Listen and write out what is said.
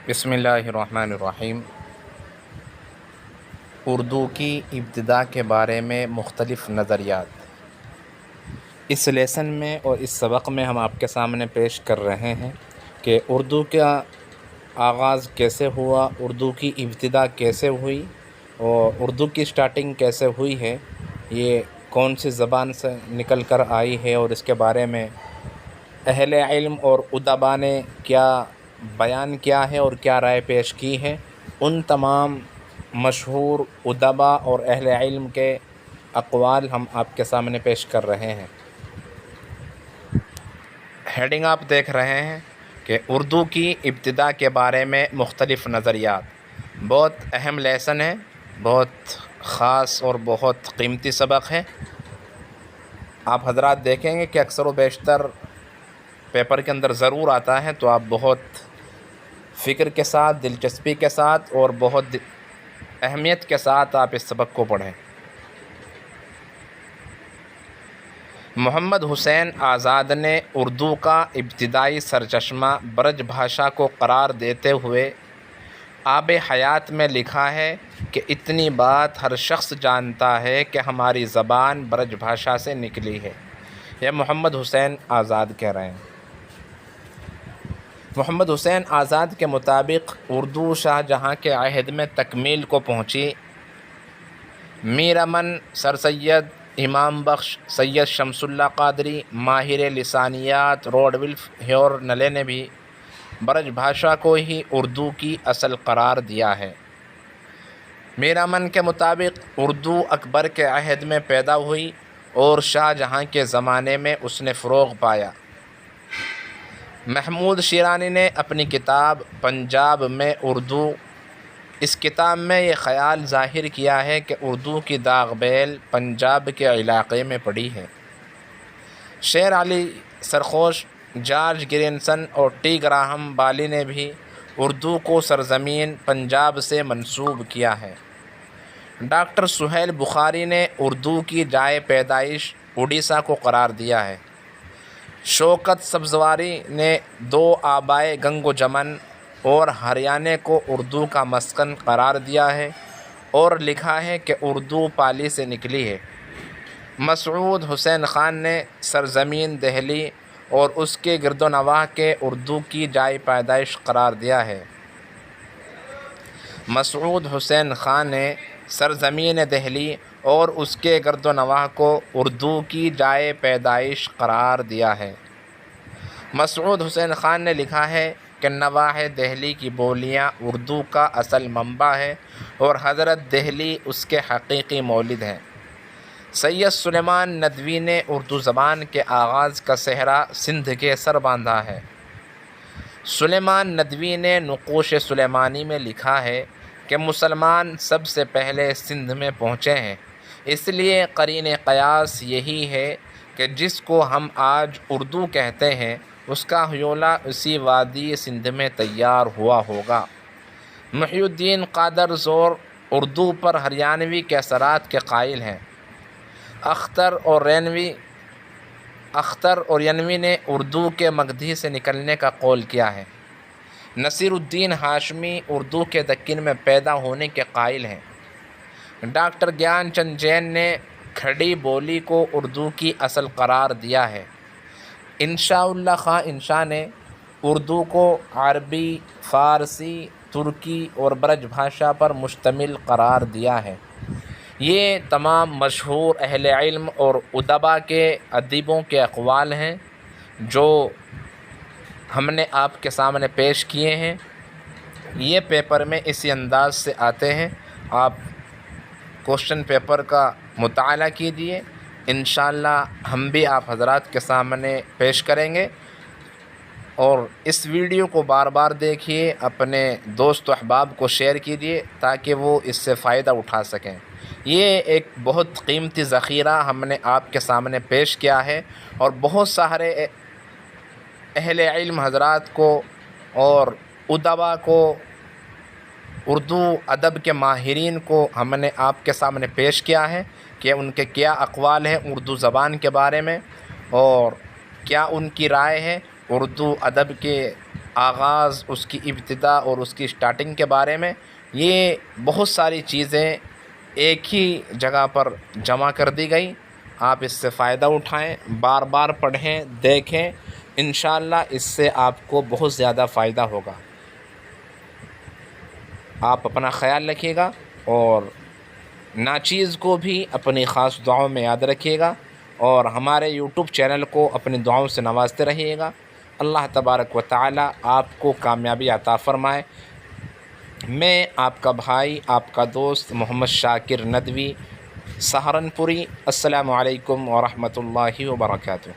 بسم اللہ الرحمن الرحیم۔ اردو کی ابتدا کے بارے میں مختلف نظریات۔ اس لیسن میں اور اس سبق میں ہم آپ کے سامنے پیش کر رہے ہیں کہ اردو کا آغاز کیسے ہوا، اردو کی ابتدا کیسے ہوئی اور اردو کی سٹارٹنگ کیسے ہوئی ہے، یہ کون سی زبان سے نکل کر آئی ہے، اور اس کے بارے میں اہل علم اور ادبا نے کیا بیان کیا ہے اور کیا رائے پیش کی ہے، ان تمام مشہور ادبا اور اہل علم کے اقوال ہم آپ کے سامنے پیش کر رہے ہیں۔ ہیڈنگ آپ دیکھ رہے ہیں کہ اردو کی ابتدا کے بارے میں مختلف نظریات۔ بہت اہم لیسن ہے، بہت خاص اور بہت قیمتی سبق ہے۔ آپ حضرات دیکھیں گے کہ اکثر و بیشتر پیپر کے اندر ضرور آتا ہے، تو آپ بہت فکر کے ساتھ، دلچسپی کے ساتھ اور بہت اہمیت کے ساتھ آپ اس سبق کو پڑھیں۔ محمد حسین آزاد نے اردو کا ابتدائی سرچشمہ برج بھاشا کو قرار دیتے ہوئے آب حیات میں لکھا ہے کہ اتنی بات ہر شخص جانتا ہے کہ ہماری زبان برج بھاشا سے نکلی ہے۔ یہ محمد حسین آزاد کہہ رہے ہیں۔ محمد حسین آزاد کے مطابق اردو شاہ جہاں کے عہد میں تکمیل کو پہنچی۔ میر امن، سر سید امام بخش، سید شمس اللہ قادری، ماہر لسانیات روڈولف ہیورنلے نے بھی برج بھاشا کو ہی اردو کی اصل قرار دیا ہے۔ میر امن کے مطابق اردو اکبر کے عہد میں پیدا ہوئی اور شاہ جہاں کے زمانے میں اس نے فروغ پایا۔ محمود شیرانی نے اپنی کتاب پنجاب میں اردو، اس کتاب میں یہ خیال ظاہر کیا ہے کہ اردو کی داغ بیل پنجاب کے علاقے میں پڑی ہے۔ شیر علی سرخوش، جارج گرینسن اور ٹی گراہم بالی نے بھی اردو کو سرزمین پنجاب سے منسوب کیا ہے۔ ڈاکٹر سہیل بخاری نے اردو کی جائے پیدائش اڑیسہ کو قرار دیا ہے۔ شوکت سبزواری نے دو آبائے گنگ و جمن اور ہریانے کو اردو کا مسکن قرار دیا ہے اور لکھا ہے کہ اردو پالی سے نکلی ہے۔ مسعود حسین خان نے سرزمین دہلی اور اس کے گرد و نواح کے اردو کی جائے پیدائش قرار دیا ہے۔ مسعود حسین خان نے سرزمین دہلی اور اس کے گرد و نواح کو اردو کی جائے پیدائش قرار دیا ہے۔ مسعود حسین خان نے لکھا ہے کہ نواح دہلی کی بولیاں اردو کا اصل منبع ہے اور حضرت دہلی اس کے حقیقی مولد ہیں۔ سید سلیمان ندوی نے اردو زبان کے آغاز کا صحرا سندھ کے سر باندھا ہے۔ سلیمان ندوی نے نقوش سلیمانی میں لکھا ہے کہ مسلمان سب سے پہلے سندھ میں پہنچے ہیں، اس لیے قرین قیاس یہی ہے کہ جس کو ہم آج اردو کہتے ہیں اس کا حیولہ اسی وادی سندھ میں تیار ہوا ہوگا۔ محی الدین قادر زور اردو پر ہریانوی کے اثرات کے قائل ہیں۔ اختر اور ینوی نے اردو کے مگدھی سے نکلنے کا قول کیا ہے۔ نصیر الدین ہاشمی اردو کے دکن میں پیدا ہونے کے قائل ہیں۔ ڈاکٹر گیان چند جین نے کھڑی بولی کو اردو کی اصل قرار دیا ہے۔ انشاء اللہ خاں انشاء نے اردو کو عربی، فارسی، ترکی اور برج بھاشا پر مشتمل قرار دیا ہے۔ یہ تمام مشہور اہل علم اور ادبا کے ادیبوں کے اقوال ہیں جو ہم نے آپ کے سامنے پیش کیے ہیں۔ یہ پیپر میں اسی انداز سے آتے ہیں۔ آپ کوشچن پیپر کا مطالعہ کیجیے، انشاءاللہ ہم بھی آپ حضرات کے سامنے پیش کریں گے، اور اس ویڈیو کو بار بار دیکھیے، اپنے دوست و احباب کو شیئر کیجیے تاکہ وہ اس سے فائدہ اٹھا سکیں۔ یہ ایک بہت قیمتی ذخیرہ ہم نے آپ کے سامنے پیش کیا ہے، اور بہت سارے اہل علم حضرات کو اور ادبا کو، اردو ادب کے ماہرین کو ہم نے آپ کے سامنے پیش کیا ہے کہ ان کے کیا اقوال ہیں اردو زبان کے بارے میں، اور کیا ان کی رائے ہے اردو ادب کے آغاز، اس کی ابتدا اور اس کی سٹارٹنگ کے بارے میں، یہ بہت ساری چیزیں ایک ہی جگہ پر جمع کر دی گئی. آپ اس سے فائدہ اٹھائیں، بار بار پڑھیں، دیکھیں، انشاءاللہ اس سے آپ کو بہت زیادہ فائدہ ہوگا. آپ اپنا خیال رکھیے گا اور ناچیز کو بھی اپنی خاص دعاؤں میں یاد رکھیے گا، اور ہمارے یوٹیوب چینل کو اپنی دعاؤں سے نوازتے رہیے گا. اللہ تبارک و تعالی آپ کو کامیابی عطا فرمائے. میں آپ کا بھائی، آپ کا دوست محمد شاکر ندوی، سہارنپوری. السلام علیکم ورحمۃ اللہ وبرکاتہ.